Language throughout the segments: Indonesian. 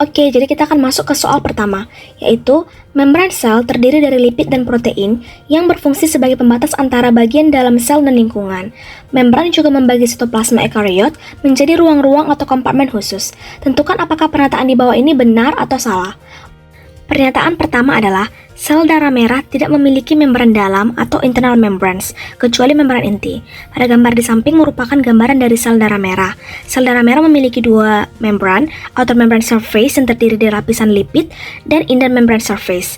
Oke, jadi kita akan masuk ke soal pertama, yaitu membran sel terdiri dari lipid dan protein yang berfungsi sebagai pembatas antara bagian dalam sel dan lingkungan. Membran juga membagi sitoplasma ekariot menjadi ruang-ruang atau kompartemen khusus. Tentukan apakah pernyataan di bawah ini benar atau salah. Pernyataan pertama adalah sel darah merah tidak memiliki membran dalam atau internal membranes, kecuali membran inti. Pada gambar di samping merupakan gambaran dari sel darah merah. Sel darah merah memiliki dua membran, outer membrane surface yang terdiri dari lapisan lipid dan inner membrane surface.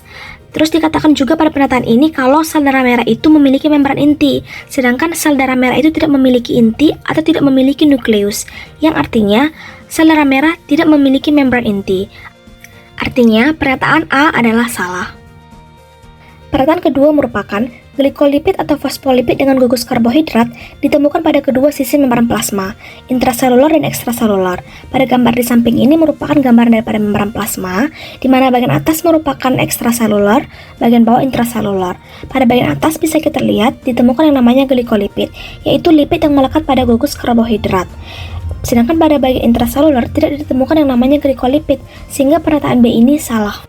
Terus dikatakan juga pada pernyataan ini kalau sel darah merah itu memiliki membran inti, sedangkan sel darah merah itu tidak memiliki inti atau tidak memiliki nukleus, yang artinya sel darah merah tidak memiliki membran inti. Artinya, pernyataan A adalah salah. Pernyataan kedua merupakan glikolipid atau fosfolipid dengan gugus karbohidrat ditemukan pada kedua sisi membran plasma, intraselular dan ekstraselular. Pada gambar di samping ini merupakan gambaran daripada membran plasma, di mana bagian atas merupakan ekstraselular, bagian bawah intraselular. Pada bagian atas bisa kita lihat ditemukan yang namanya glikolipid, yaitu lipid yang melekat pada gugus karbohidrat. Sedangkan pada bagian intraselular tidak ditemukan yang namanya glikolipid, sehingga pernyataan B ini salah.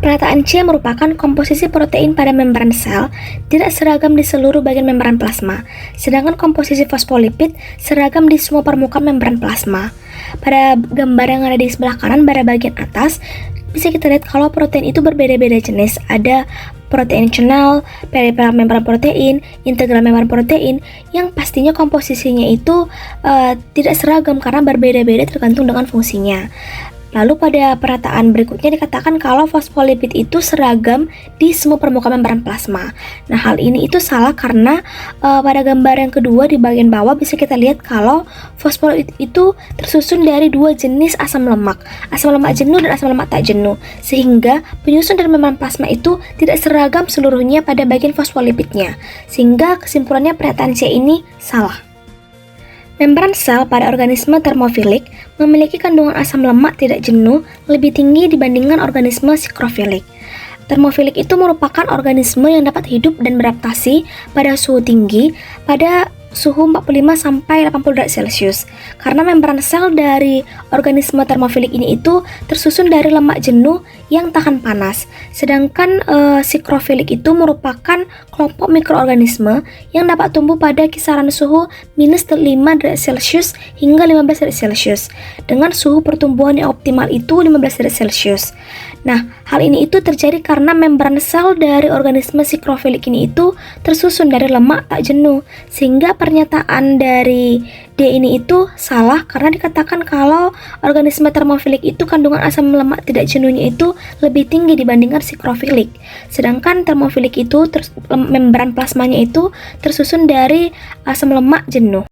Pernyataan C merupakan komposisi protein pada membran sel tidak seragam di seluruh bagian membran plasma, sedangkan komposisi fosfolipid seragam di semua permukaan membran plasma. Pada gambar yang ada di sebelah kanan pada bagian atas, bisa kita lihat kalau protein itu berbeda-beda jenis. Ada protein channel, peripheral membran protein, integral membran protein, yang pastinya komposisinya itu tidak seragam karena berbeda-beda tergantung dengan fungsinya. Lalu pada pernyataan berikutnya dikatakan kalau fosfolipid itu seragam di semua permukaan membran plasma. Nah, hal ini itu salah karena pada gambar yang kedua di bagian bawah bisa kita lihat kalau fosfolipid itu tersusun dari dua jenis asam lemak jenuh dan asam lemak tak jenuh, sehingga penyusun dari membran plasma itu tidak seragam seluruhnya pada bagian fosfolipidnya, sehingga kesimpulannya pernyataan C ini salah. Membran sel pada organisme termofilik memiliki kandungan asam lemak tidak jenuh lebih tinggi dibandingkan organisme sikrofilik. Termofilik itu merupakan organisme yang dapat hidup dan beradaptasi pada suhu tinggi pada suhu 45 sampai 80 derajat Celcius. Karena membran sel dari organisme termofilik ini itu tersusun dari lemak jenuh yang tahan panas. Sedangkan sikrofilik itu merupakan kelompok mikroorganisme yang dapat tumbuh pada kisaran suhu minus 5 derajat Celcius hingga 15 derajat Celcius. Dengan suhu pertumbuhan yang optimal itu 15 derajat Celcius. Nah, hal ini itu terjadi karena membran sel dari organisme sikrofilik ini itu tersusun dari lemak tak jenuh, sehingga pernyataan dari D ini itu salah karena dikatakan kalau organisme termofilik itu kandungan asam lemak tidak jenuhnya itu lebih tinggi dibandingkan sikrofilik. Sedangkan termofilik itu membran plasmanya itu tersusun dari asam lemak jenuh.